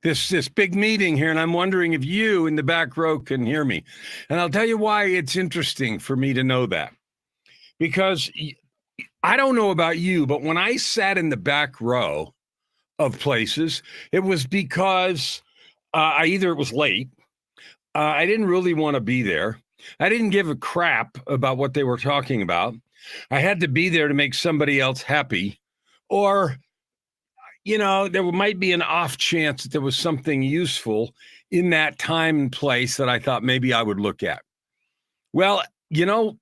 this big meeting here, and I'm wondering if you in the back row can hear me. And I'll tell you why it's interesting for me to know that. Because I don't know about you, but when I sat in the back row of places, it was because either it was late, I didn't really want to be there, I didn't give a crap about what they were talking about, I had to be there to make somebody else happy, or there might be an off chance that there was something useful in that time and place that I thought maybe I would look at. Well,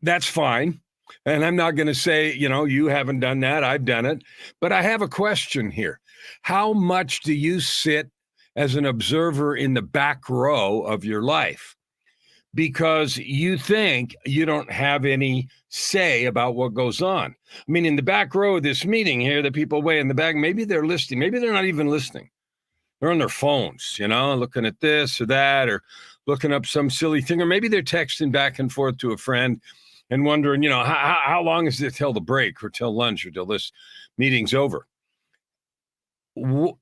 that's fine. And I'm not going to say, you haven't done that. I've done it. But I have a question here. How much do you sit as an observer in the back row of your life? Because you think you don't have any say about what goes on. I mean, in the back row of this meeting here, the people way in the back, maybe they're listening. Maybe they're not even listening. They're on their phones, looking at this or that, or looking up some silly thing. Or maybe they're texting back and forth to a friend and wondering, how long is it till the break or till lunch or till this meeting's over? Do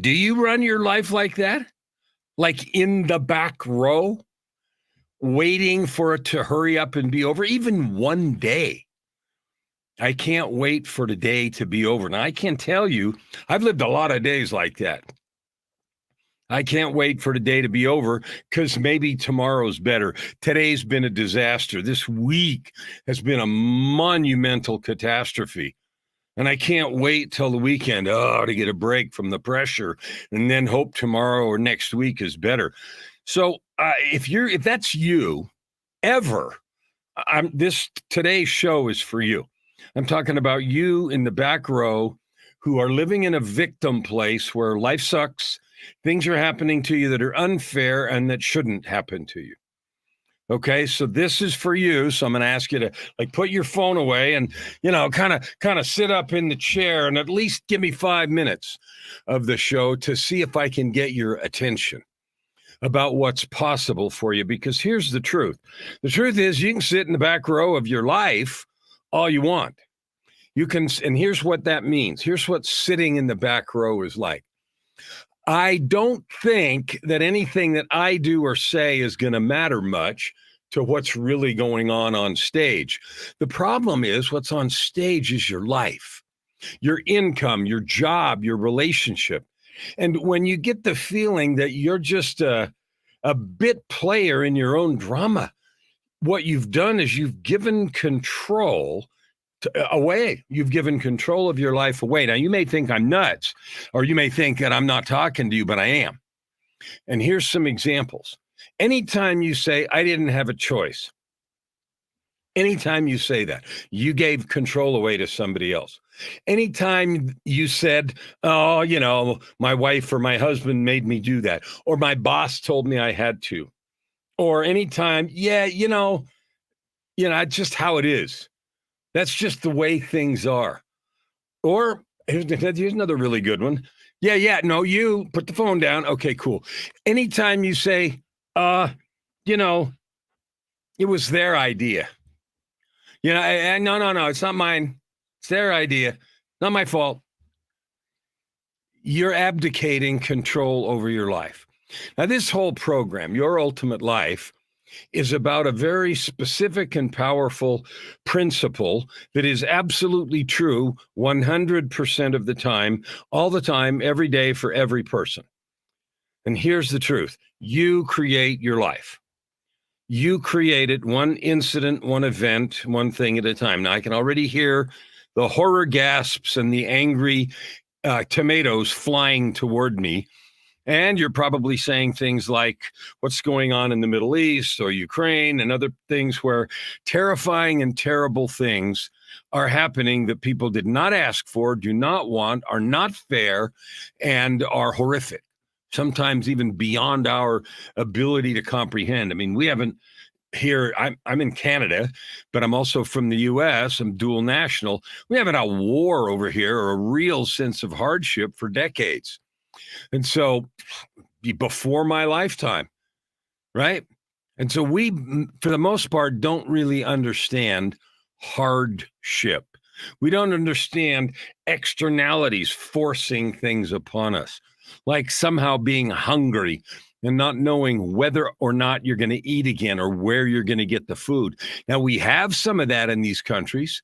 you run your life like that? Like in the back row? Waiting for it to hurry up and be over, even one day. I can't wait for the day to be over. Now, I can tell you, I've lived a lot of days like that. I can't wait for the day to be over because maybe tomorrow's better. Today's been a disaster. This week has been a monumental catastrophe. And I can't wait till the weekend, to get a break from the pressure and then hope tomorrow or next week is better. So if that's you, ever, today's show is for you. I'm talking about you in the back row who are living in a victim place where life sucks, things are happening to you that are unfair and that shouldn't happen to you. Okay, so this is for you. So I'm going to ask you to put your phone away and, kind of sit up in the chair and at least give me 5 minutes of the show to see if I can get your attention about what's possible for you. Because here's the truth. The truth is you can sit in the back row of your life all you want. You can, and here's what that means. Here's what sitting in the back row is like. I don't think that anything that I do or say is going to matter much to what's really going on stage. The problem is what's on stage is your life, your income, your job, your relationship. And when you get the feeling that you're just a bit player in your own drama, what you've done is you've given control away. You've given control of your life away. Now, you may think I'm nuts, or you may think that I'm not talking to you, but I am. And here's some examples. Anytime you say, I didn't have a choice, anytime you say that, you gave control away to somebody else. Anytime you said, my wife or my husband made me do that, or my boss told me I had to, or anytime, it's just how it is. That's just the way things are. Or here's another really good one. No, you put the phone down. Okay, cool. Anytime you say, it was their idea. No, it's not mine. It's their idea. Not my fault. You're abdicating control over your life. Now, this whole program, Your Ultimate Life, is about a very specific and powerful principle that is absolutely true 100% of the time, all the time, every day, for every person. And here's the truth. You create your life. You create it one incident, one event, one thing at a time. Now, I can already hear the horror gasps and the angry tomatoes flying toward me. And you're probably saying things like what's going on in the Middle East or Ukraine and other things where terrifying and terrible things are happening that people did not ask for, do not want, are not fair, and are horrific, sometimes even beyond our ability to comprehend. I mean, we haven't here, I'm in Canada, but I'm also from the U.S. I'm dual national. We haven't had a war over here or a real sense of hardship for decades. And so before my lifetime, right? And so we, for the most part, don't really understand hardship. We don't understand externalities forcing things upon us. like somehow being hungry and not knowing whether or not you're going to eat again or where you're going to get the food. Now, we have some of that in these countries.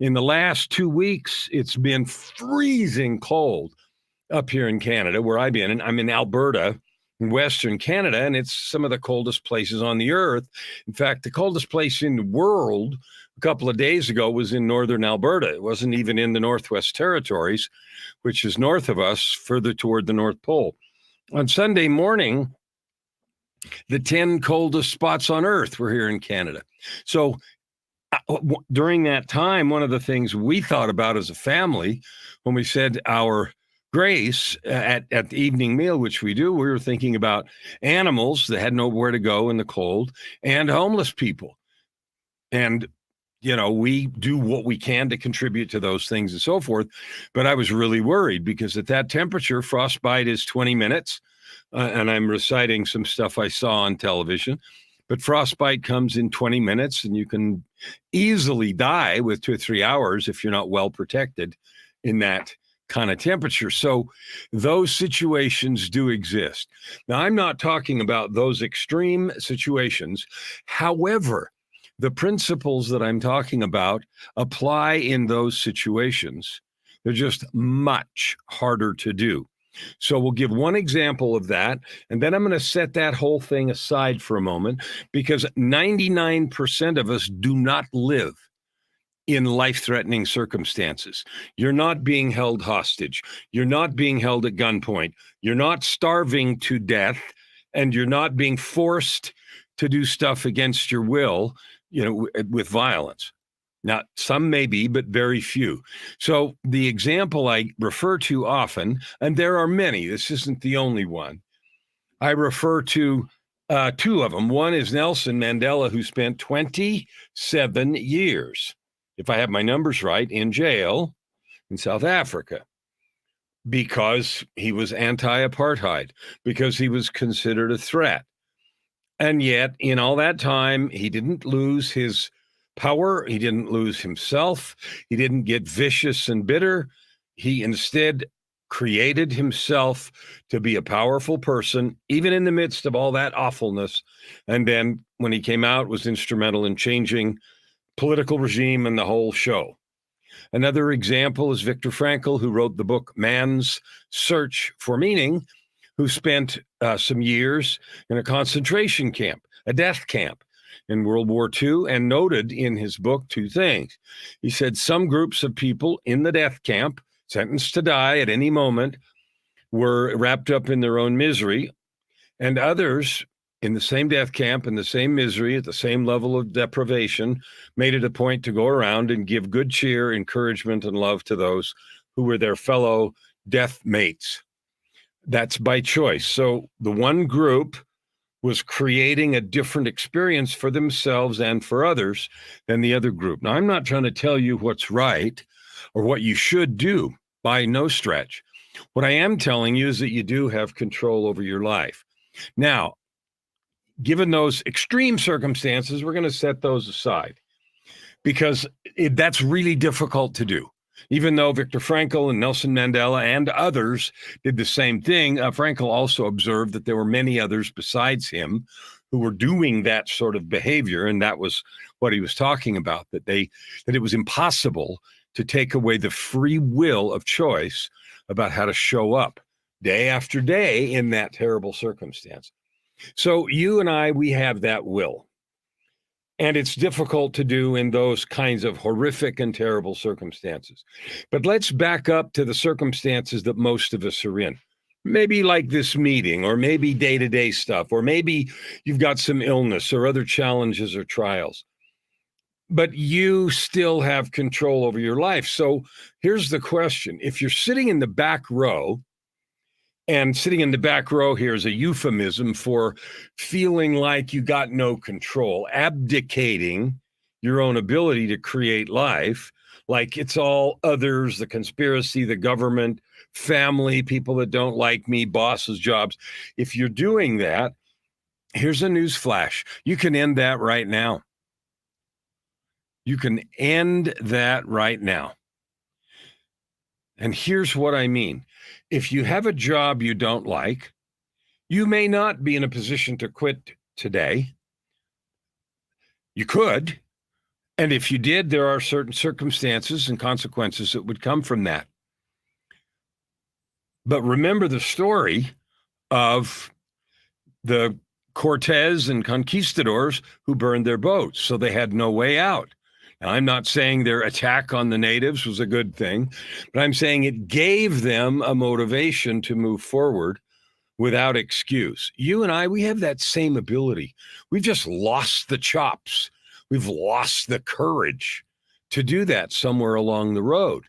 In the last 2 weeks, it's been freezing cold up here in Canada, where I've been. And I'm in Alberta, in Western Canada, and it's some of the coldest places on the earth. In fact, the coldest place in the world a couple of days ago was in northern Alberta. It wasn't even in the Northwest Territories, which is north of us, further toward the North Pole. On Sunday morning, the 10 coldest spots on earth were here in Canada. So during that time, one of the things we thought about as a family when we said our grace at the evening meal, which we do, we were thinking about animals that had nowhere to go in the cold and homeless people. And we do what we can to contribute to those things and so forth. But I was really worried because at that temperature, frostbite is 20 minutes. And I'm reciting some stuff I saw on television. But frostbite comes in 20 minutes, and you can easily die with 2 or 3 hours if you're not well protected in that kind of temperature. So those situations do exist. Now, I'm not talking about those extreme situations. However, the principles that I'm talking about apply in those situations. They're just much harder to do. So we'll give one example of that, and then I'm going to set that whole thing aside for a moment, because 99% of us do not live in life-threatening circumstances. You're not being held hostage. You're not being held at gunpoint. You're not starving to death, and you're not being forced to do stuff against your will, with violence. Now, some may be, but very few. So the example I refer to often, and there are many, this isn't the only one, I refer to two of them. One is Nelson Mandela, who spent 27 years, if I have my numbers right, in jail in South Africa because he was anti-apartheid, because he was considered a threat. And yet, in all that time, he didn't lose his power. He didn't lose himself. He didn't get vicious and bitter. He instead created himself to be a powerful person, even in the midst of all that awfulness. And then when he came out, was instrumental in changing political regime and the whole show. Another example is Viktor Frankl, who wrote the book Man's Search for Meaning, who spent some years in a concentration camp, a death camp in World War II, and noted in his book two things. He said some groups of people in the death camp, sentenced to die at any moment, were wrapped up in their own misery, and others in the same death camp, in the same misery, at the same level of deprivation, made it a point to go around and give good cheer, encouragement, and love to those who were their fellow death mates. That's by choice. So the one group was creating a different experience for themselves and for others than the other group. Now, I'm not trying to tell you what's right or what you should do, by no stretch. What I am telling you is that you do have control over your life. Now, given those extreme circumstances, we're going to set those aside because that's really difficult to do. Even though Viktor Frankl and Nelson Mandela and others did the same thing, Frankl also observed that there were many others besides him who were doing that sort of behavior, and that was what he was talking about, that it was impossible to take away the free will of choice about how to show up day after day in that terrible circumstance. So you and I, we have that will. And it's difficult to do in those kinds of horrific and terrible circumstances. But let's back up to the circumstances that most of us are in. Maybe like this meeting, or maybe day-to-day stuff, or maybe you've got some illness or other challenges or trials. But you still have control over your life. So here's the question. If you're sitting in the back row, and sitting in the back row here is a euphemism for feeling like you got no control, abdicating your own ability to create life, like it's all others, the conspiracy, the government, family, people that don't like me, bosses, jobs. If you're doing that, here's a news flash. You can end that right now. You can end that right now. And here's what I mean. If you have a job you don't like, you may not be in a position to quit today. You could. And if you did, there are certain circumstances and consequences that would come from that. But remember the story of the Cortez and conquistadors who burned their boats, so they had no way out. Now, I'm not saying their attack on the natives was a good thing, but I'm saying it gave them a motivation to move forward without excuse. You and I, we have that same ability. We've just lost the chops. We've lost the courage to do that somewhere along the road.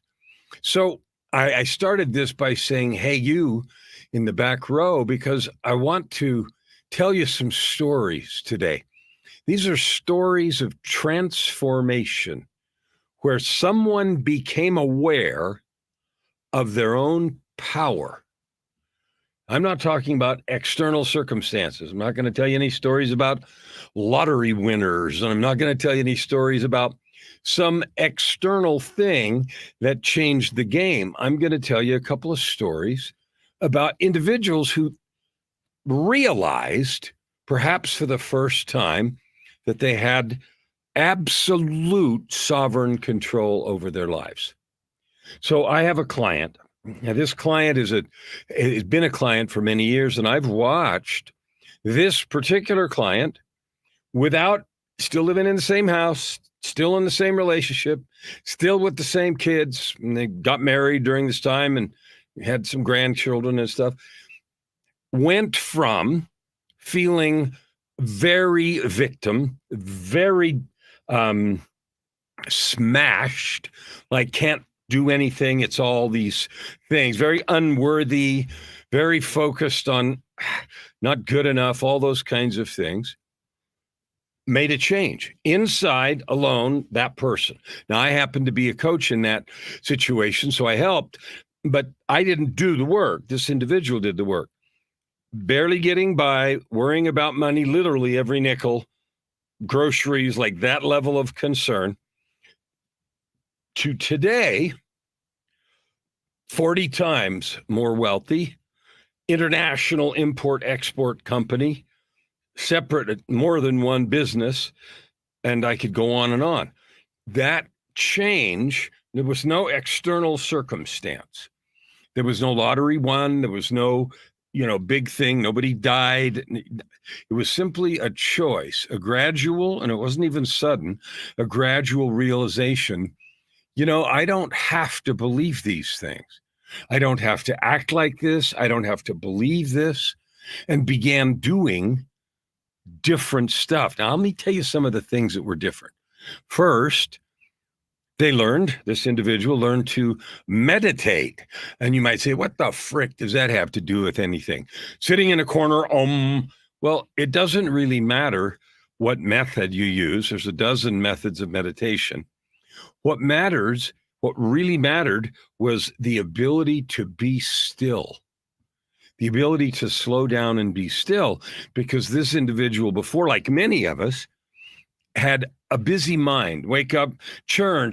So I started this by saying, hey, you in the back row, because I want to tell you some stories today. These are stories of transformation where someone became aware of their own power. I'm not talking about external circumstances. I'm not going to tell you any stories about lottery winners, and I'm not going to tell you any stories about some external thing that changed the game. I'm going to tell you a couple of stories about individuals who realized, perhaps for the first time, that they had absolute sovereign control over their lives. So I have a client. Now, this client has been a client for many years, and I've watched this particular client without still living in the same house, still in the same relationship, still with the same kids. And they got married during this time and had some grandchildren and stuff. Went from feeling very victim, very smashed, like can't do anything. It's all these things, very unworthy, very focused on not good enough, all those kinds of things. Made a change inside alone, that person. Now, I happened to be a coach in that situation, so I helped, but I didn't do the work. This individual did the work. Barely getting by, worrying about money, literally every nickel, groceries, like that level of concern. To today, 40 times more wealthy, international import-export company, separate, more than one business, and I could go on and on. That change, there was no external circumstance. There was no lottery won. There was no, big thing. Nobody died. It was simply a choice, a gradual, and it wasn't even sudden, a gradual realization. I don't have to believe these things. I don't have to act like this. I don't have to believe this, and began doing different stuff. Now, let me tell you some of the things that were different. First, this individual learned to meditate. And you might say, what the frick does that have to do with anything? Sitting in a corner, well, it doesn't really matter what method you use. There's a dozen methods of meditation. What really mattered was the ability to be still. The ability to slow down and be still, because this individual before, like many of us, had a busy mind. Wake up, churn,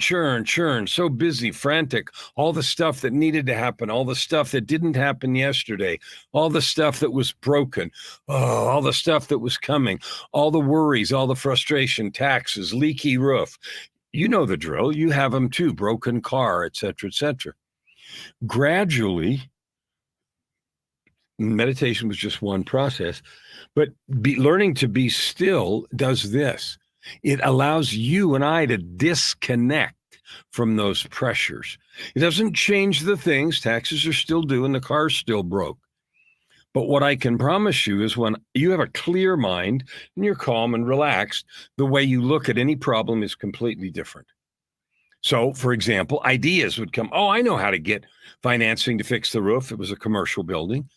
so busy, frantic, all the stuff that needed to happen, all the stuff that didn't happen yesterday, all the stuff that was broken, all the stuff that was coming, all the worries, all the frustration, taxes, leaky roof. You know the drill. You have them too, broken car, et cetera, et cetera. Gradually, meditation was just one process, but learning to be still does this. It allows you and I to disconnect from those pressures. It doesn't change the things. Taxes are still due and the car's still broke. But what I can promise you is when you have a clear mind and you're calm and relaxed, the way you look at any problem is completely different. So, for example, ideas would come. Oh, I know how to get financing to fix the roof. It was a commercial building.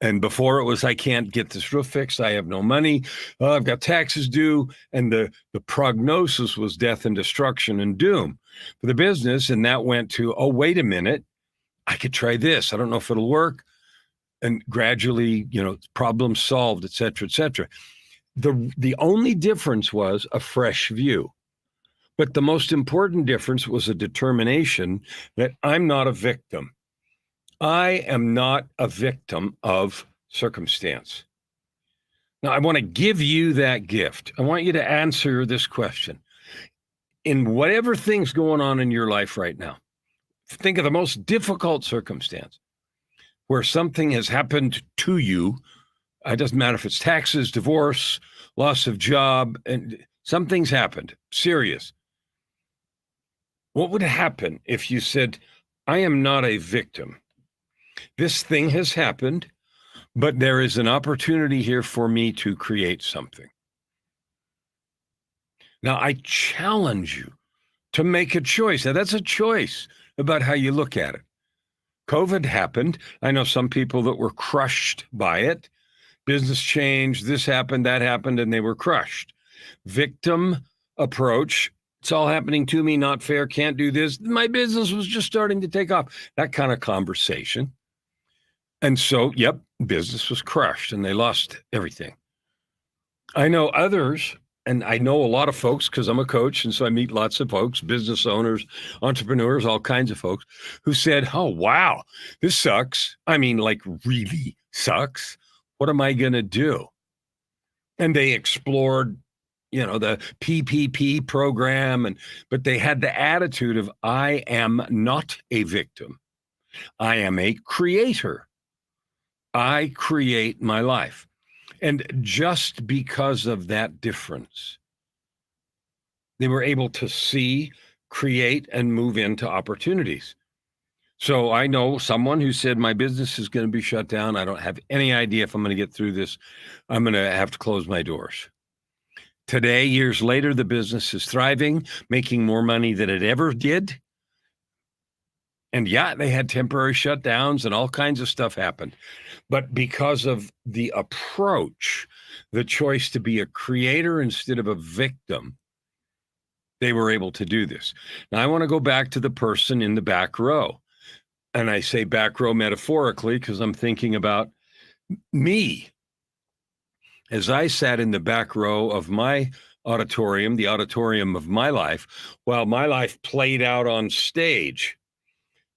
And before it was, I can't get this roof fixed. I have no money. I've got taxes due. And the prognosis was death and destruction and doom for the business. And that went to, oh, wait a minute. I could try this. I don't know if it'll work. And gradually, problem solved, et cetera, et cetera. The only difference was a fresh view. But the most important difference was a determination that I'm not a victim. I am not a victim of circumstance. Now, I want to give you that gift. I want you to answer this question. In whatever thing's going on in your life right now, think of the most difficult circumstance where something has happened to you. It doesn't matter if it's taxes, divorce, loss of job, and something's happened, serious. What would happen if you said, I am not a victim? This thing has happened, but there is an opportunity here for me to create something. Now, I challenge you to make a choice. Now, that's a choice about how you look at it. COVID happened. I know some people that were crushed by it. Business changed, this happened, that happened, and they were crushed. Victim approach. It's all happening to me, not fair, can't do this. My business was just starting to take off. That kind of conversation. And so, yep, business was crushed and they lost everything. I know others, and I know a lot of folks because I'm a coach, and so I meet lots of folks, business owners, entrepreneurs, all kinds of folks, who said, oh, wow, this sucks. I mean, like really sucks. What am I going to do? And they explored, the PPP program, but they had the attitude of, I am not a victim. I am a creator. I create my life. And just because of that difference, they were able to see, create, and move into opportunities. So I know someone who said, my business is going to be shut down. I don't have any idea if I'm going to get through this. I'm going to have to close my doors. Today, years later, the business is thriving, making more money than it ever did. And yeah, they had temporary shutdowns and all kinds of stuff happened. But because of the approach, the choice to be a creator instead of a victim, they were able to do this. Now, I want to go back to the person in the back row. And I say back row metaphorically because I'm thinking about me. As I sat in the back row of my auditorium, the auditorium of my life, while my life played out on stage.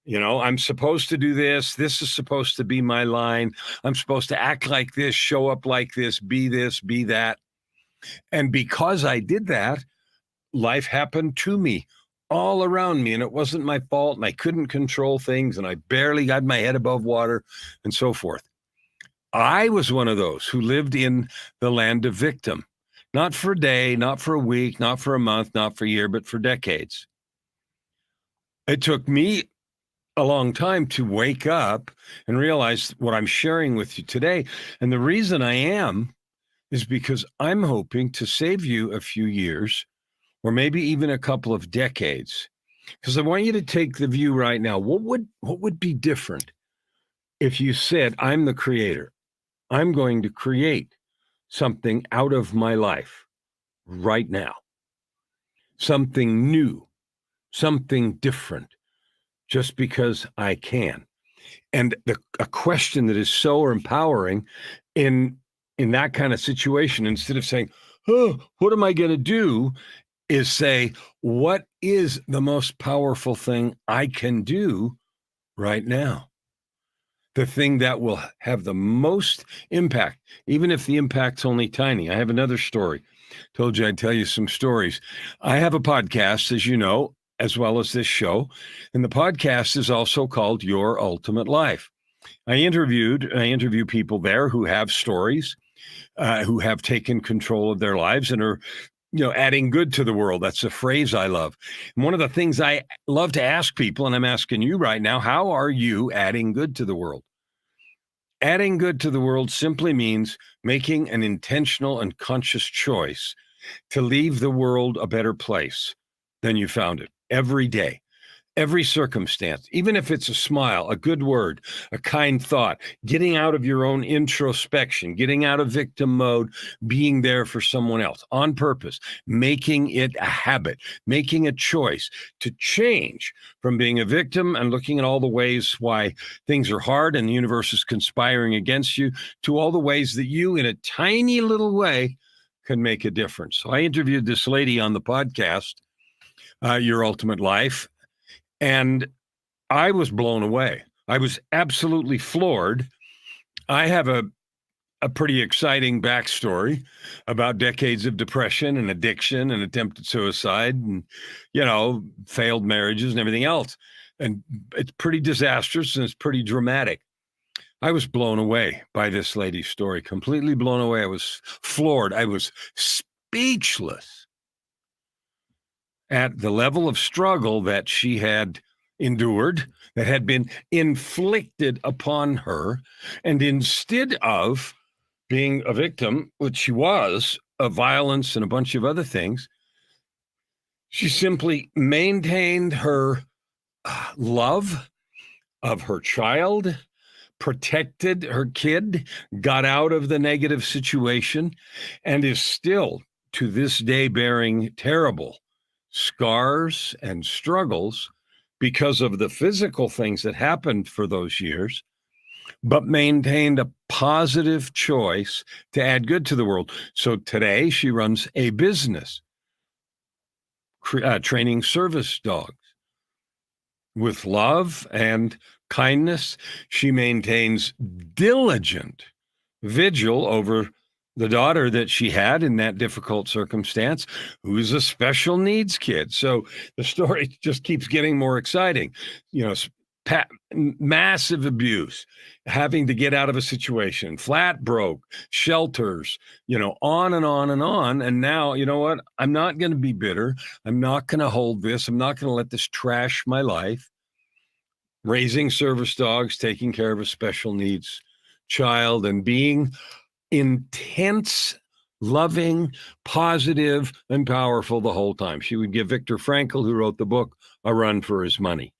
I'm supposed to do this. This is supposed to be my line. I'm supposed to act like this, show up like this, be that. And because I did that, life happened to me all around me, and it wasn't my fault, and I couldn't control things, and I barely got my head above water, and so forth. I was one of those who lived in the land of victim, not for a day, not for a week, not for a month, not for a year, but for decades. It took me a long time to wake up and realize what I'm sharing with you today. And the reason I am is because I'm hoping to save you a few years or maybe even a couple of decades. Because I want you to take the view right now. What would be different if you said, I'm the creator? I'm going to create something out of my life right now. Something new, something different, just because I can. And a question that is so empowering in that kind of situation, instead of saying, oh, what am I going to do? Is say, what is the most powerful thing I can do right now? The thing that will have the most impact, even if the impact's only tiny. I have another story. Told you I'd tell you some stories. I have a podcast, as you know, as well as this show. And the podcast is also called Your Ultimate Life. I interview people there who have stories, who have taken control of their lives and are adding good to the world. That's a phrase I love. And one of the things I love to ask people, and I'm asking you right now, how are you adding good to the world? Adding good to the world simply means making an intentional and conscious choice to leave the world a better place than you found it every day. Every circumstance, even if it's a smile, a good word, a kind thought, getting out of your own introspection, getting out of victim mode, being there for someone else on purpose, making it a habit, making a choice to change from being a victim and looking at all the ways why things are hard and the universe is conspiring against you, to all the ways that you, in a tiny little way, can make a difference. So I interviewed this lady on the podcast Your Ultimate Life. And I was blown away. I was absolutely floored. I have a pretty exciting backstory about decades of depression and addiction and attempted suicide and, failed marriages and everything else. And it's pretty disastrous and it's pretty dramatic. I was blown away by this lady's story, completely blown away. I was floored. I was speechless at the level of struggle that she had endured, that had been inflicted upon her. And instead of being a victim, which she was, of violence and a bunch of other things, she simply maintained her love of her child, protected her kid, got out of the negative situation, and is still to this day bearing terrible scars and struggles because of the physical things that happened for those years, but maintained a positive choice to add good to the world. So today she runs a business training service dogs with love and kindness. She maintains diligent vigil over the daughter that she had in that difficult circumstance, who's a special needs kid. So the story just keeps getting more exciting. Massive abuse, having to get out of a situation, flat broke, shelters, on and on and on. And now, you know what? I'm not going to be bitter. I'm not going to hold this. I'm not going to let this trash my life. Raising service dogs, taking care of a special needs child, and being intense, loving, positive, and powerful the whole time. She would give Viktor Frankl, who wrote the book, a run for his money.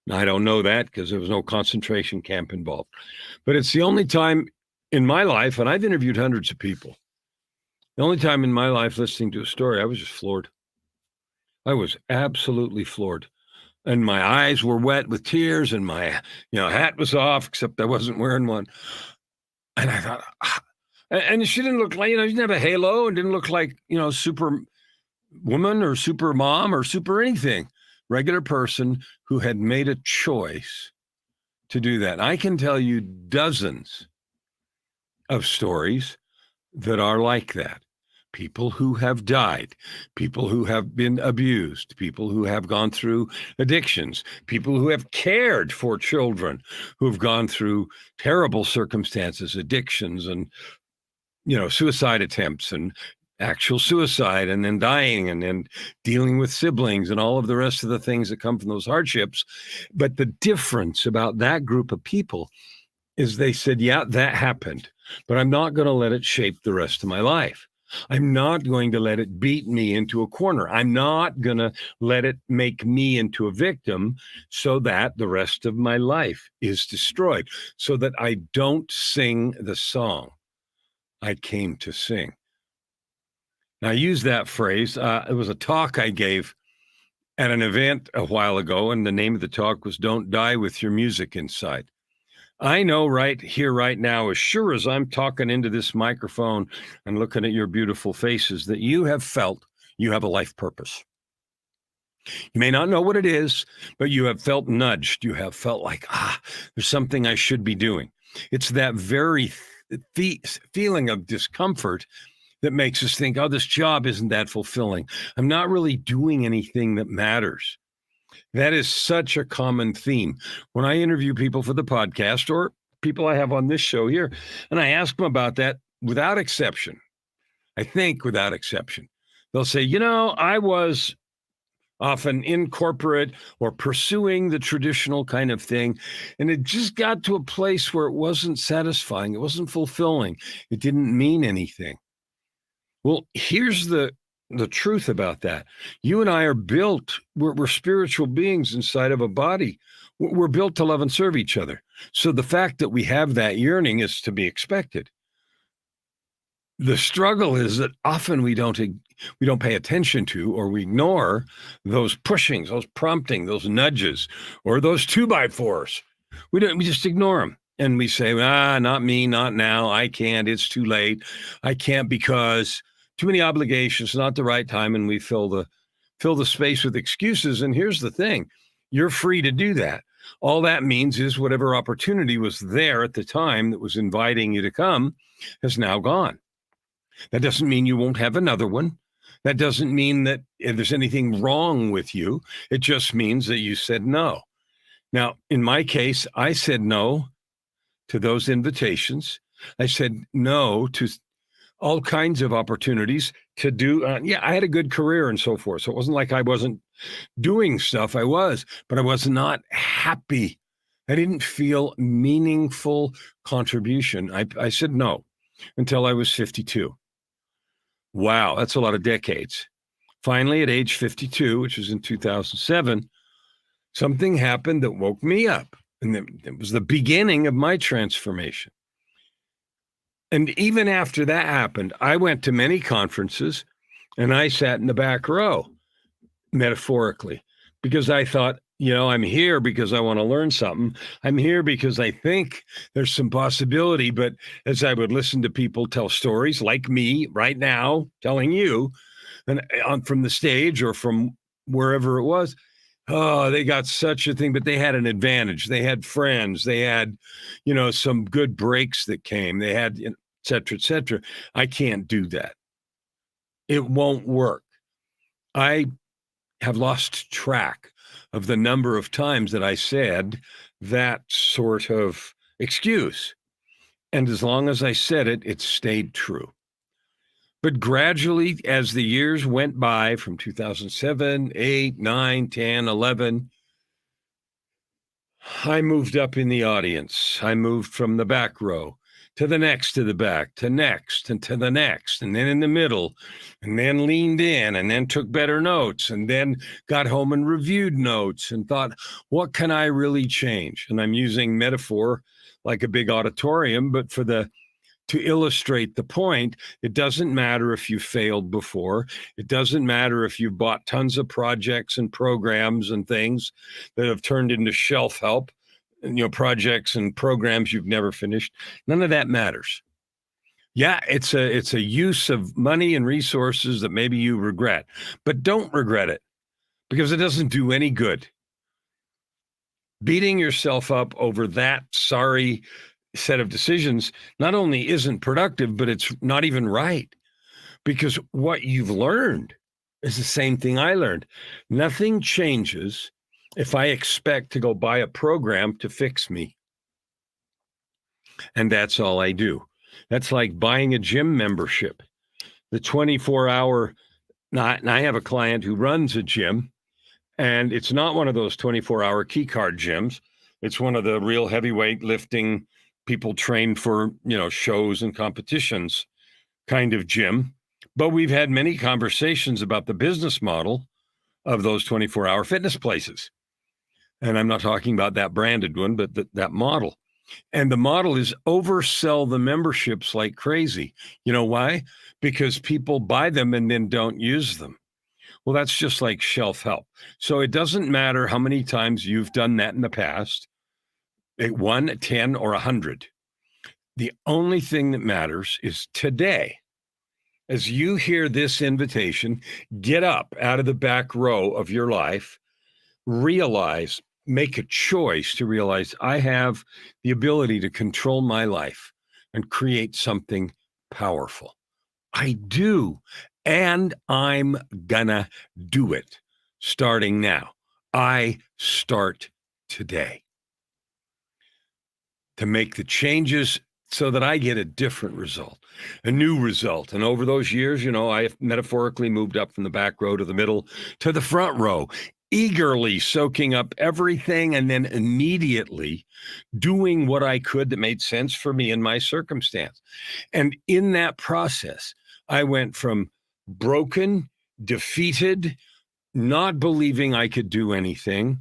Now, I don't know that because there was no concentration camp involved. But it's the only time in my life, and I've interviewed hundreds of people, the only time in my life listening to a story, I was just floored. I was absolutely floored. And my eyes were wet with tears and my hat was off, except I wasn't wearing one. And I thought, and she didn't look like, she didn't have a halo and didn't look like, super woman or super mom or super anything. Regular person who had made a choice to do that. I can tell you dozens of stories that are like that. People who have died, people who have been abused, people who have gone through addictions, people who have cared for children who have gone through terrible circumstances, addictions, and suicide attempts and actual suicide, and then dying, and then dealing with siblings and all of the rest of the things that come from those hardships. But the difference about that group of people is they said, yeah, that happened, but I'm not going to let it shape the rest of my life. I'm not going to let it beat me into a corner. I'm not going to let it make me into a victim so that the rest of my life is destroyed, so that I don't sing the song I came to sing. Now, I use that phrase. It was a talk I gave at an event a while ago, and the name of the talk was Don't Die with Your Music Inside. I know right here, right now, as sure as I'm talking into this microphone and looking at your beautiful faces, that you have felt you have a life purpose. You may not know what it is, but you have felt nudged. You have felt like, there's something I should be doing. It's that very feeling of discomfort that makes us think, this job isn't that fulfilling. I'm not really doing anything that matters. That is such a common theme. When I interview people for the podcast or people I have on this show here, and I ask them about that, without exception, I think without exception, they'll say, I was often in corporate or pursuing the traditional kind of thing, and it just got to a place where it wasn't satisfying. It wasn't fulfilling. It didn't mean anything. Well, here's the truth about that. You and I are built, we're spiritual beings inside of a body. We're built to love and serve each other. So the fact that we have that yearning is to be expected. The struggle is that often we don't pay attention to, or we ignore those pushings, those prompting, those nudges, or those 2x4s. We just ignore them. And we say, not me, not now. I can't, it's too late. I can't because too many obligations, not the right time. And we fill fill the space with excuses. And here's the thing, you're free to do that. All that means is whatever opportunity was there at the time that was inviting you to come has now gone. That doesn't mean you won't have another one. That doesn't mean that there's anything wrong with you. It just means that you said no. Now, in my case, I said no to those invitations. I said no to all kinds of opportunities to do. I had a good career and so forth. So it wasn't like I wasn't doing stuff. I was, but I was not happy. I didn't feel meaningful contribution. I said no until I was 52. Wow, that's a lot of decades. Finally, at age 52, which was in 2007, something happened that woke me up. And it was the beginning of my transformation. And even after that happened, I went to many conferences and I sat in the back row, metaphorically, because I thought, I'm here because I want to learn something. I'm here because I think there's some possibility. But as I would listen to people tell stories like me right now, telling you, and from the stage or from wherever it was, oh, they got such a thing, but they had an advantage. They had friends. They had, some good breaks that came. They had, et cetera, et cetera. I can't do that. It won't work. I have lost track of the number of times that I said that sort of excuse. And as long as I said it, it stayed true. But gradually, as the years went by from 2007, 8, 9, 10, 11, I moved up in the audience. I moved from the back row to the next, to the back, to next, and to the next, and then in the middle, and then leaned in, and then took better notes, and then got home and reviewed notes and thought, what can I really change? And I'm using metaphor like a big auditorium, but to illustrate the point, it doesn't matter if you failed before. It doesn't matter if you bought tons of projects and programs and things that have turned into shelf help, projects and programs you've never finished. None of that matters. Yeah, it's a use of money and resources that maybe you regret, but don't regret it because it doesn't do any good. Beating yourself up over that sorry set of decisions not only isn't productive, but it's not even right, because what you've learned is the same thing I learned. Nothing changes if I expect to go buy a program to fix me. And that's all I do. That's like buying a gym membership. The 24-hour, and I have a client who runs a gym, and it's not one of those 24-hour key card gyms. It's one of the real heavyweight lifting, people trained for, shows and competitions kind of gym. But we've had many conversations about the business model of those 24-hour fitness places. And I'm not talking about that branded one, but that model. And the model is oversell the memberships like crazy. You know why? Because people buy them and then don't use them. Well, that's just like shelf help. So it doesn't matter how many times you've done that in the past, 1, 10, or 100. The only thing that matters is today. As you hear this invitation, get up out of the back row of your life, realize, make a choice to realize I have the ability to control my life and create something powerful. I do, and I'm gonna do it starting now. I start today to make the changes so that I get a different result, a new result. And over those years, I metaphorically moved up from the back row to the middle to the front row, eagerly soaking up everything and then immediately doing what I could that made sense for me in my circumstance. And in that process, I went from broken, defeated, not believing I could do anything,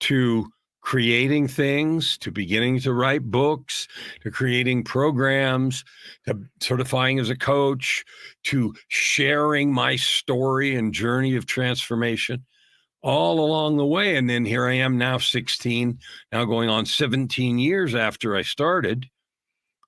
to creating things, to beginning to write books, to creating programs, to certifying as a coach, to sharing my story and journey of transformation all along the way. And then here I am now 16, now going on 17 years after I started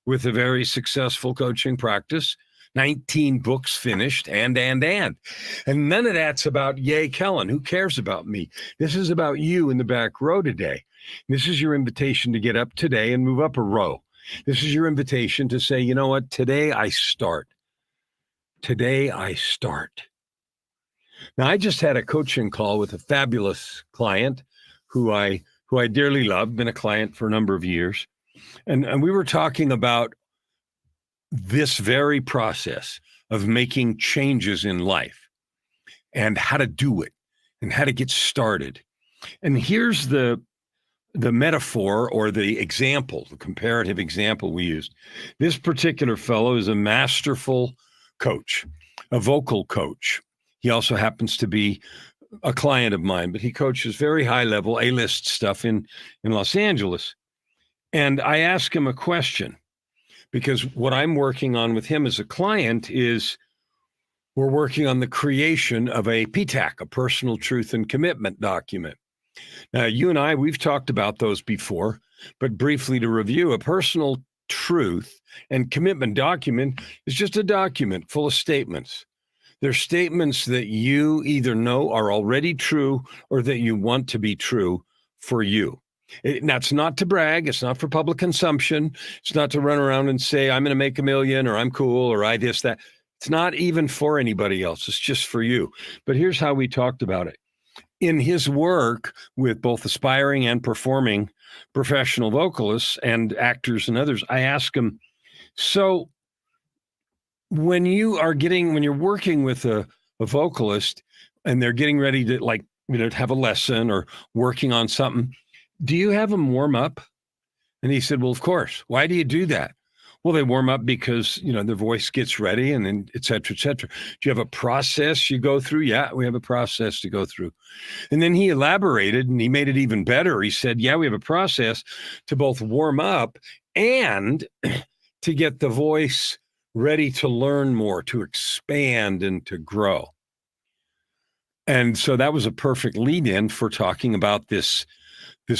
with a very successful coaching practice, 19 books finished, and. And none of that's about, yay, Kellen, who cares about me? This is about you in the back row today. This is your invitation to get up today and move up a row. This is your invitation to say, you know what? Today I start. Today I start. Now, I just had a coaching call with a fabulous client who I dearly love, been a client for a number of years. And we were talking about this very process of making changes in life and how to do it and how to get started. And here's the metaphor or the example, the comparative example we used. This particular fellow is a masterful coach, a vocal coach. He also happens to be a client of mine, but he coaches very high level A-list stuff in Los Angeles. And I asked him a question, because what I'm working on with him as a client is we're working on the creation of a PTAC, a personal truth and commitment document. Now, you and I, we've talked about those before, but briefly to review, a personal truth and commitment document is just a document full of statements. They're statements that you either know are already true or that you want to be true for you. That's not to brag. It's not for public consumption. It's not to run around and say, I'm going to make $1 million, or I'm cool, or I this, that. It's not even for anybody else. It's just for you. But here's how we talked about it. In his work with both aspiring and performing professional vocalists and actors and others, I asked him, so when you're working with a vocalist and they're getting ready to have a lesson or working on something, do you have them warm up? And he said, well, of course. Why do you do that? Well, they warm up because, their voice gets ready and then et cetera, et cetera. Do you have a process you go through? Yeah, we have a process to go through. And then he elaborated and he made it even better. He said, yeah, we have a process to both warm up and to get the voice ready to learn more, to expand and to grow. And so that was a perfect lead in for talking about this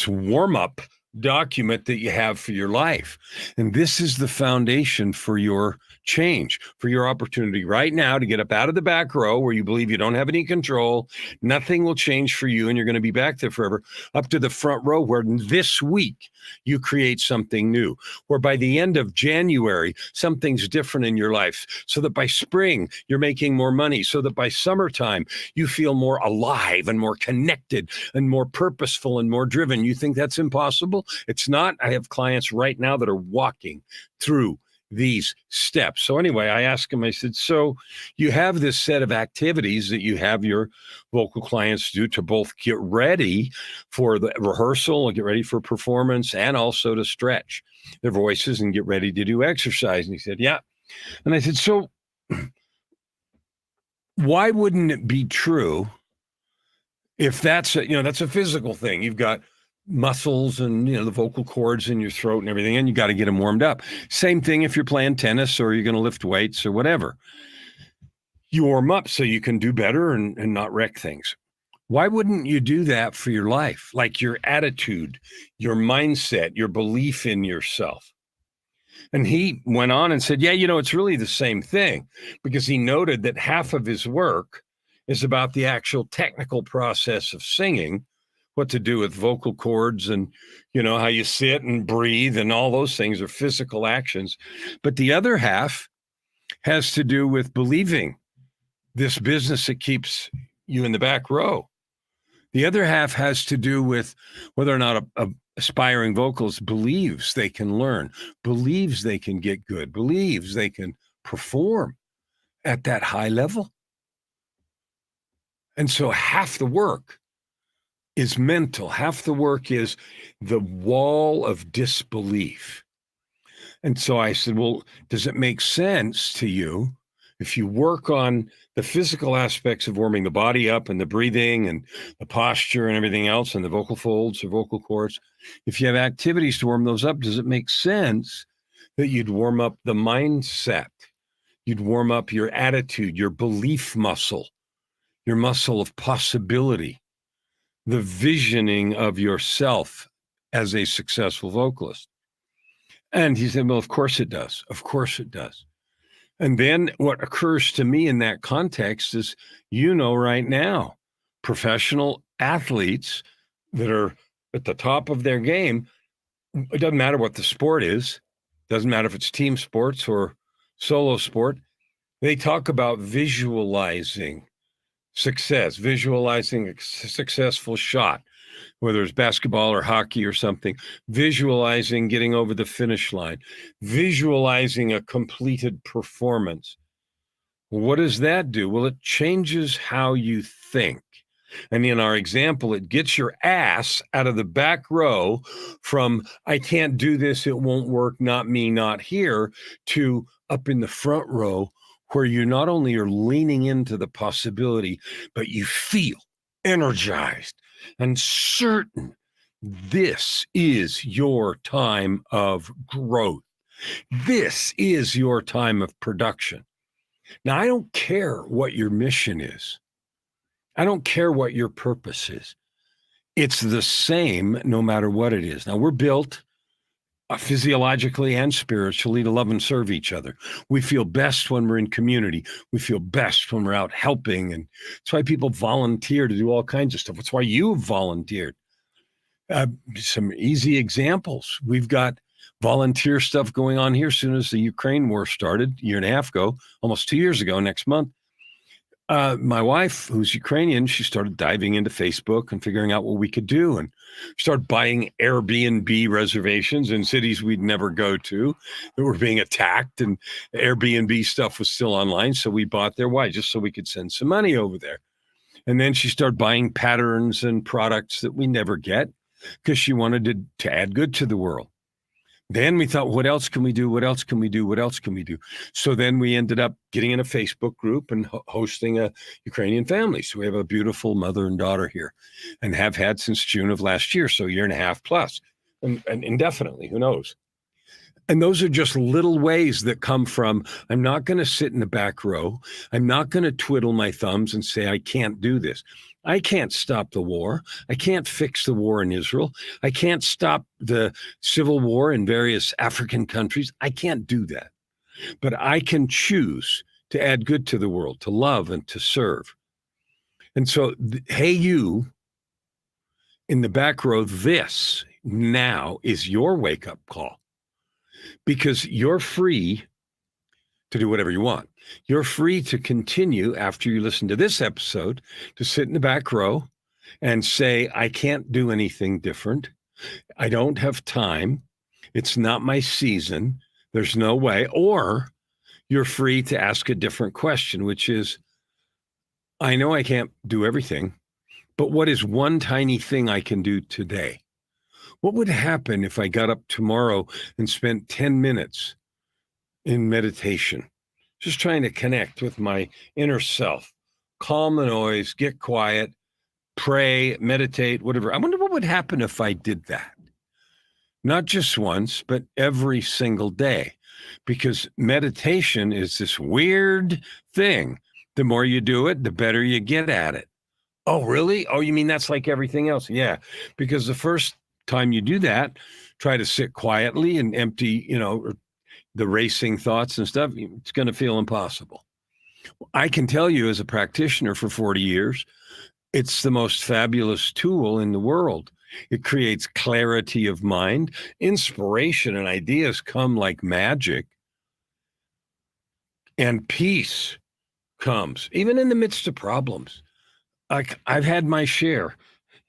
warm-up document that you have for your life. And this is the foundation for your change, for your opportunity right now to get up out of the back row where you believe you don't have any control. Nothing will change for you and you're going to be back there forever, up to the front row where this week you create something new, where by the end of January, something's different in your life, so that by spring you're making more money, so that by summertime you feel more alive and more connected and more purposeful and more driven. You think that's impossible? It's not. I have clients right now that are walking through these steps. So anyway, I asked him, I said, so you have this set of activities that you have your vocal clients do to both get ready for the rehearsal and get ready for performance and also to stretch their voices and get ready to do exercise. And he said, yeah. And I said, so why wouldn't it be true if that's a physical thing? You've got muscles and the vocal cords in your throat and everything, and you got to get them warmed up. Same thing if you're playing tennis or you're going to lift weights or whatever. You warm up so you can do better and not wreck things. Why wouldn't you do that for your life? Like your attitude, your mindset, your belief in yourself. And he went on and said, yeah, it's really the same thing, because he noted that half of his work is about the actual technical process of singing, what to do with vocal cords and, how you sit and breathe and all those things are physical actions. But the other half has to do with believing this business that keeps you in the back row. The other half has to do with whether or not a aspiring vocalist believes they can learn, believes they can get good, believes they can perform at that high level. And so half the work is mental. Half the work is the wall of disbelief. And so I said, well, does it make sense to you if you work on the physical aspects of warming the body up and the breathing and the posture and everything else and the vocal folds or vocal cords, if you have activities to warm those up, does it make sense that you'd warm up the mindset? You'd warm up your attitude, your belief muscle, your muscle of possibility, the visioning of yourself as a successful vocalist. And he said, well, of course it does. Of course it does. And then what occurs to me in that context is, right now, professional athletes that are at the top of their game, it doesn't matter what the sport is, doesn't matter if it's team sports or solo sport, they talk about visualizing success, visualizing a successful shot, whether it's basketball or hockey or something, visualizing getting over the finish line, visualizing a completed performance. What does that do? Well, it changes how you think. And in our example, it gets your ass out of the back row from, I can't do this, it won't work, not me, not here, to up in the front row where you not only are leaning into the possibility, but you feel energized and certain this is your time of growth. This is your time of production. Now, I don't care what your mission is. I don't care what your purpose is. It's the same no matter what it is. Now, we're built physiologically and spiritually to love and serve each other. We feel best when we're in community. We feel best when we're out helping. And that's why people volunteer to do all kinds of stuff. That's why you've volunteered. Some easy examples. We've got volunteer stuff going on here as soon as the Ukraine war started, a year and a half ago, almost 2 years ago next month. My wife, who's Ukrainian, she started diving into Facebook and figuring out what we could do, and started buying Airbnb reservations in cities we'd never go to that were being attacked, and Airbnb stuff was still online. So we bought there. Why? Just so we could send some money over there. And then she started buying patterns and products that we never get because she wanted to add good to the world. Then we thought, what else can we do? What else can we do? What else can we do? So then we ended up getting in a Facebook group and hosting a Ukrainian family. So we have a beautiful mother and daughter here and have had since June of last year. So a year and a half plus and indefinitely, who knows? And those are just little ways that come from, I'm not going to sit in the back row. I'm not going to twiddle my thumbs and say, I can't do this. I can't stop the war. I can't fix the war in Israel. I can't stop the civil war in various African countries. I can't do that. But I can choose to add good to the world, to love and to serve. And so, hey, you in the back row, this now is your wake-up call. Because you're free to do whatever you want. You're free to continue after you listen to this episode to sit in the back row and say, I can't do anything different. I don't have time. It's not my season. There's no way. Or you're free to ask a different question, which is, I know I can't do everything, but what is one tiny thing I can do today? What would happen if I got up tomorrow and spent 10 minutes in meditation, just trying to connect with my inner self, calm the noise, get quiet, pray, meditate, whatever? I wonder what would happen if I did that. Not just once, but every single day, because meditation is this weird thing. The more you do it, the better you get at it. Oh, really? Oh, you mean that's like everything else? Yeah, because the first time you do that, try to sit quietly and empty, the racing thoughts and stuff, it's going to feel impossible. I can tell you as a practitioner for 40 years, it's the most fabulous tool in the world. It creates clarity of mind, inspiration, and ideas come like magic. And peace comes, even in the midst of problems. I've had my share.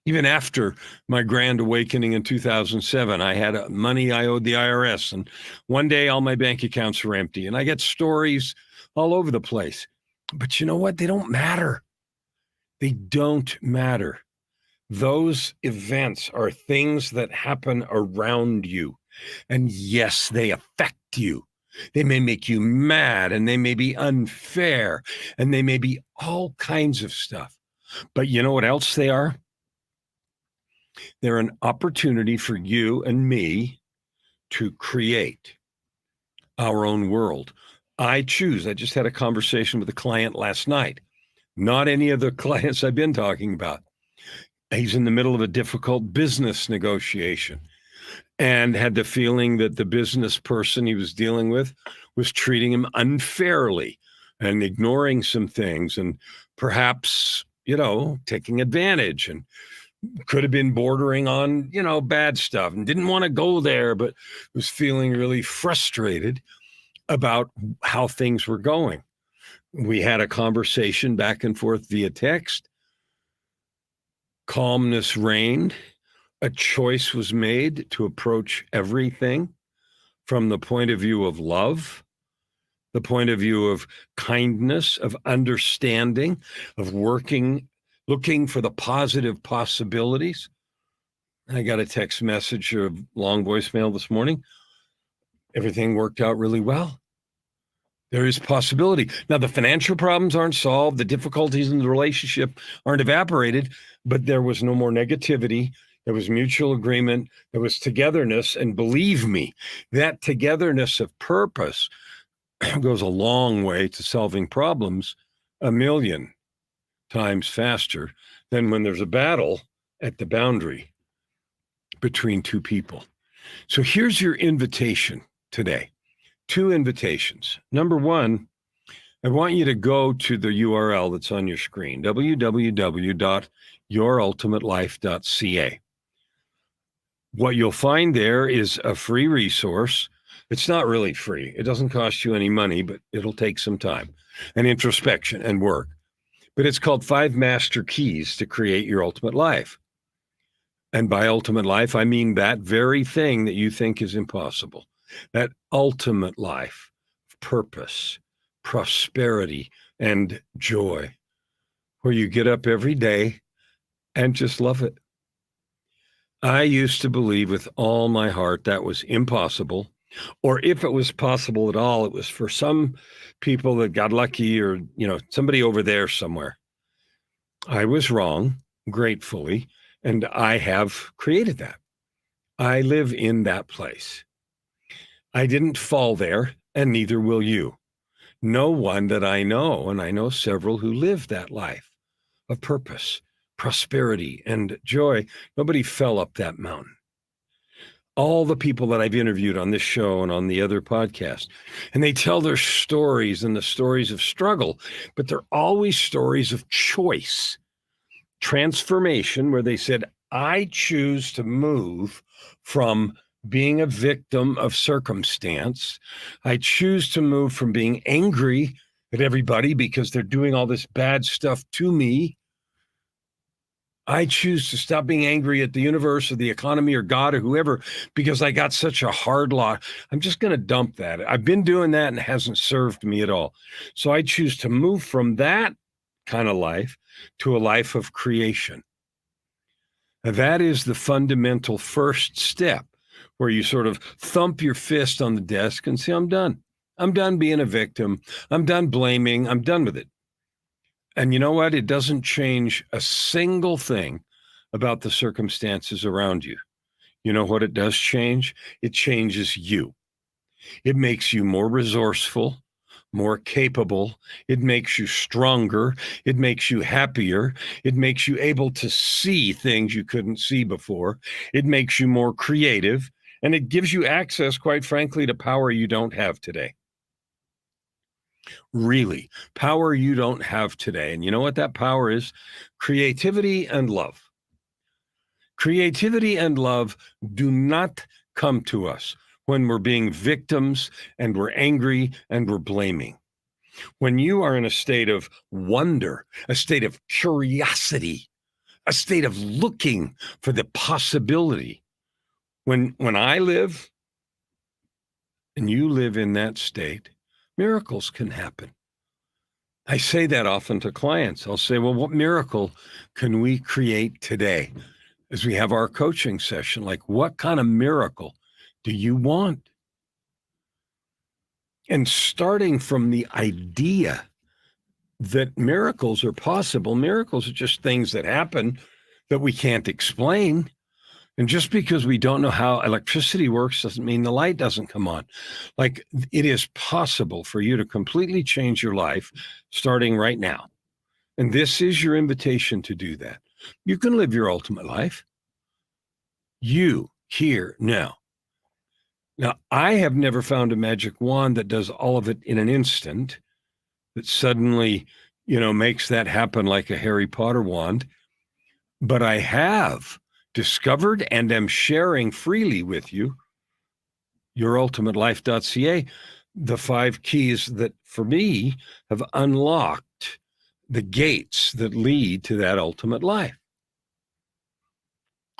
Even after my grand awakening in 2007, I had money I owed the IRS. And one day all my bank accounts were empty. And I get stories all over the place. But you know what? They don't matter. They don't matter. Those events are things that happen around you. And yes, they affect you. They may make you mad, and they may be unfair, and they may be all kinds of stuff. But you know what else they are? They're an opportunity for you and me to create our own world. I choose. I just had a conversation with a client last night. Not any of the clients I've been talking about. He's in the middle of a difficult business negotiation and had the feeling that the business person he was dealing with was treating him unfairly and ignoring some things and perhaps, taking advantage, and could have been bordering on, bad stuff, and didn't want to go there, but was feeling really frustrated about how things were going. We had a conversation back and forth via text. Calmness reigned. A choice was made to approach everything from the point of view of love, the point of view of kindness, of understanding, of looking for the positive possibilities. I got a text message, a long voicemail this morning. Everything worked out really well. There is possibility. Now, the financial problems aren't solved. The difficulties in the relationship aren't evaporated, but there was no more negativity. There was mutual agreement. There was togetherness. And believe me, that togetherness of purpose goes a long way to solving problems 1,000,000 times faster than when there's a battle at the boundary between two people. So here's your invitation today. 2 invitations. Number 1, I want you to go to the URL that's on your screen, www.yourultimatelife.ca. What you'll find there is a free resource. It's not really free. It doesn't cost you any money, but it'll take some time and introspection and work. But it's called 5 Master Keys to Create Your Ultimate Life. And by ultimate life, I mean that very thing that you think is impossible. That ultimate life, purpose, prosperity, and joy, where you get up every day and just love it. I used to believe with all my heart that was impossible, or if it was possible at all, it was for some people that got lucky, or, somebody over there somewhere. I was wrong, gratefully, and I have created that. I live in that place. I didn't fall there, and neither will you. No one that I know, and I know several who live that life of purpose, prosperity, and joy. Nobody fell up that mountain. All the people that I've interviewed on this show and on the other podcast, and they tell their stories and the stories of struggle, but they're always stories of choice, transformation, where they said, I choose to move from being a victim of circumstance. I choose to move from being angry at everybody because they're doing all this bad stuff to me. I choose to stop being angry at the universe or the economy or God or whoever because I got such a hard lot. I'm just going to dump that. I've been doing that and it hasn't served me at all. So I choose to move from that kind of life to a life of creation. Now, that is the fundamental first step, where you sort of thump your fist on the desk and say, I'm done. I'm done being a victim. I'm done blaming. I'm done with it. And you know what? It doesn't change a single thing about the circumstances around you. You know what it does change? It changes you. It makes you more resourceful, more capable. It makes you stronger. It makes you happier. It makes you able to see things you couldn't see before. It makes you more creative. And it gives you access, quite frankly, to power you don't have today. Really, power you don't have today. And you know what that power is? Creativity and love. Creativity and love do not come to us when we're being victims and we're angry and we're blaming. When you are in a state of wonder, a state of curiosity, a state of looking for the possibility, when I live and you live in that state, miracles can happen. I say that often to clients. I'll say, well, what miracle can we create today as we have our coaching session? Like, what kind of miracle do you want? And starting from the idea that miracles are possible, miracles are just things that happen that we can't explain. And just because we don't know how electricity works doesn't mean the light doesn't come on. Like, it is possible for you to completely change your life starting right now. And this is your invitation to do that. You can live your ultimate life. You, here, now. Now, I have never found a magic wand that does all of it in an instant, that suddenly, makes that happen like a Harry Potter wand. But I have discovered and am sharing freely with you, yourultimatelife.ca, the 5 keys that for me have unlocked the gates that lead to that ultimate life.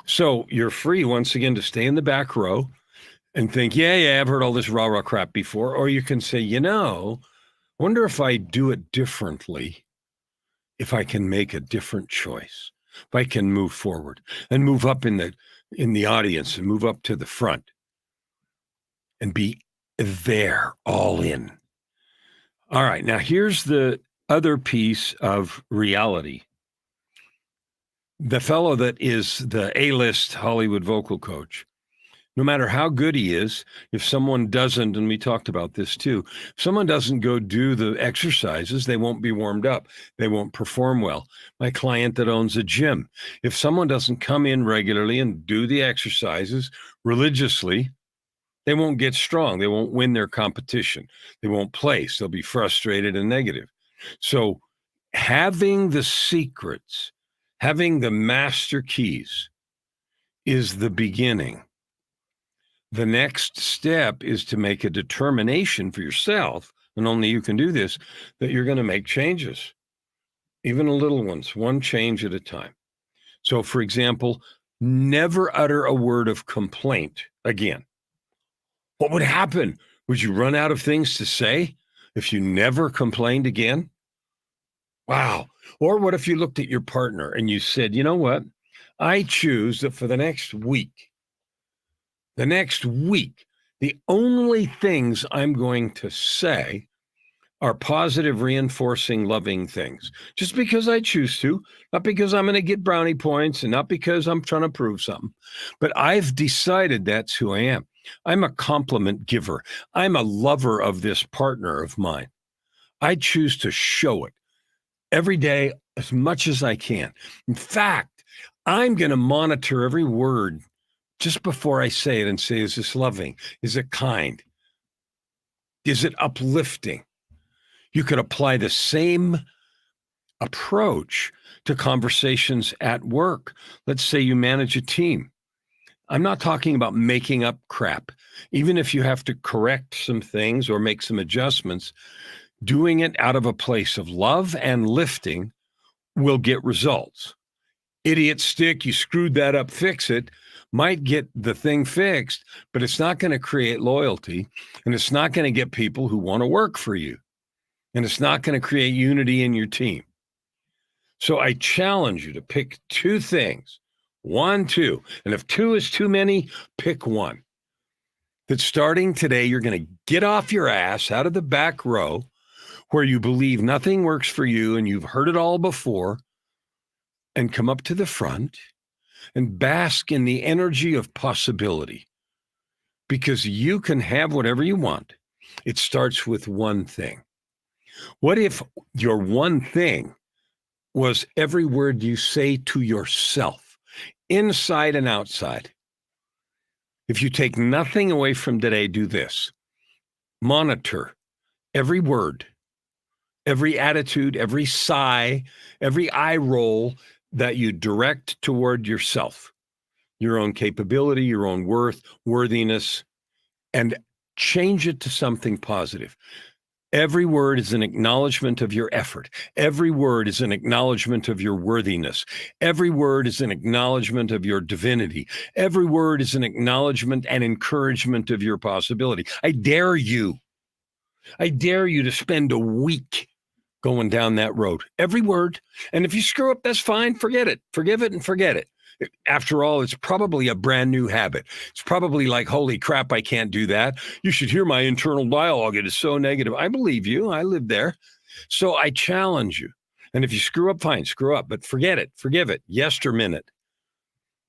So you're free once again to stay in the back row and think, yeah, I've heard all this rah-rah crap before. Or you can say, wonder if I do it differently, if I can make a different choice, if I can move forward and move up in the audience and move up to the front and be there all in. All right, now here's the other piece of reality. The fellow that is the A-list Hollywood vocal coach, no matter how good he is, if someone doesn't, and we talked about this too, if someone doesn't go do the exercises, they won't be warmed up. They won't perform well. My client that owns a gym, if someone doesn't come in regularly and do the exercises religiously, they won't get strong. They won't win their competition. They won't place. They'll be frustrated and negative. So having the secrets, having the master keys is the beginning. The next step is to make a determination for yourself, and only you can do this, that you're going to make changes, even little ones, one change at a time. So, for example, never utter a word of complaint again. What would happen? Would you run out of things to say if you never complained again? Wow. Or what if you looked at your partner and you said, you know what? I choose that for the next week, the only things I'm going to say are positive, reinforcing, loving things. Just because I choose to, not because I'm going to get brownie points and not because I'm trying to prove something, but I've decided that's who I am. I'm a compliment giver. I'm a lover of this partner of mine. I choose to show it every day as much as I can. In fact, I'm going to monitor every word just before I say it and say, is this loving? Is it kind? Is it uplifting? You could apply the same approach to conversations at work. Let's say you manage a team. I'm not talking about making up crap. Even if you have to correct some things or make some adjustments, doing it out of a place of love and lifting will get results. Idiot stick, you screwed that up, fix it, might get the thing fixed, but it's not going to create loyalty, and it's not going to get people who want to work for you, and it's not going to create unity in your team. So I challenge you to pick 2 things. 1, 2. And if 2 is too many, pick 1. That starting today, you're going to get off your ass out of the back row where you believe nothing works for you and you've heard it all before, and come up to the front and bask in the energy of possibility, because you can have whatever you want. It starts with one thing. What if your one thing was every word you say to yourself, inside and outside? If you take nothing away from today, do this. Monitor every word, every attitude, every sigh, every eye roll that you direct toward yourself, your own capability, your own worth, worthiness, and change it to something positive. Every word is an acknowledgement of your effort. Every word is an acknowledgement of your worthiness. Every word is an acknowledgement of your divinity. Every word is an acknowledgement and encouragement of your possibility. I dare you to spend a week going down that road. Every word. And if you screw up, that's fine. Forget it. Forgive it and forget it. After all, it's probably a brand new habit. It's probably like, holy crap, I can't do that. You should hear my internal dialogue. It is so negative. I believe you. I live there. So I challenge you. And if you screw up, fine, screw up. But forget it. Forgive it. Yesterminute.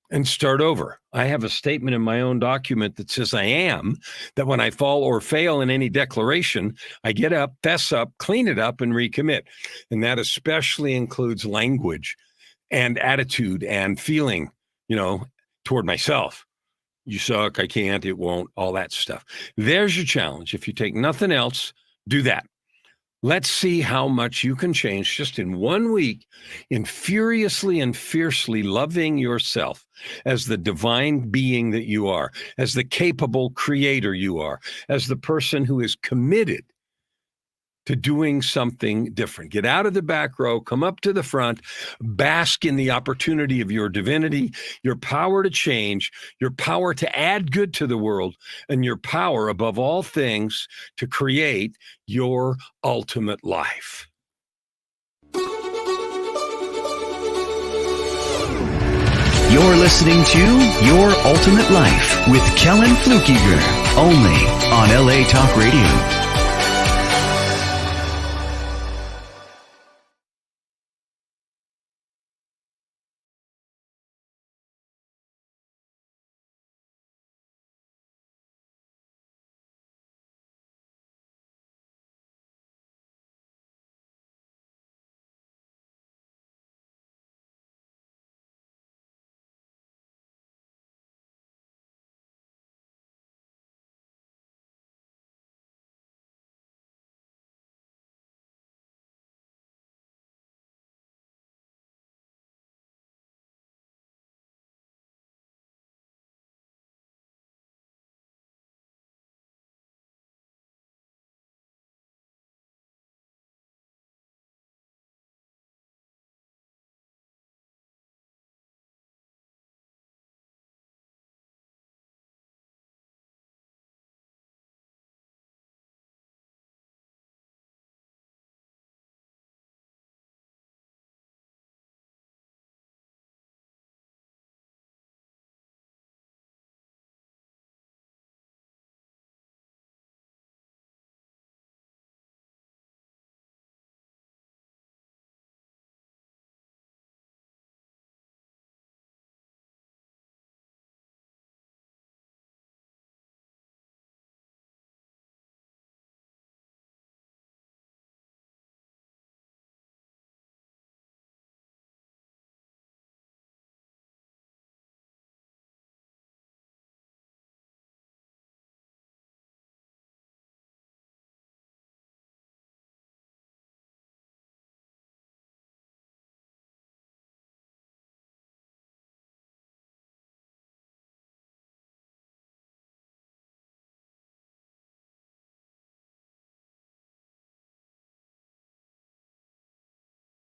And start over. I have a statement in my own document that says I am, that when I fall or fail in any declaration, I get up, fess up, clean it up, and recommit. And that especially includes language and attitude and feeling, toward myself. You suck, I can't, it won't, all that stuff. There's your challenge. If you take nothing else, do that. Let's see how much you can change just in 1 week in furiously and fiercely loving yourself as the divine being that you are, as the capable creator you are, as the person who is committed to doing something different. Get out of the back row, come up to the front, bask in the opportunity of your divinity, your power to change, your power to add good to the world, and your power above all things to create your ultimate life. You're listening to Your Ultimate Life with Kellen Flukiger, only on LA Talk Radio.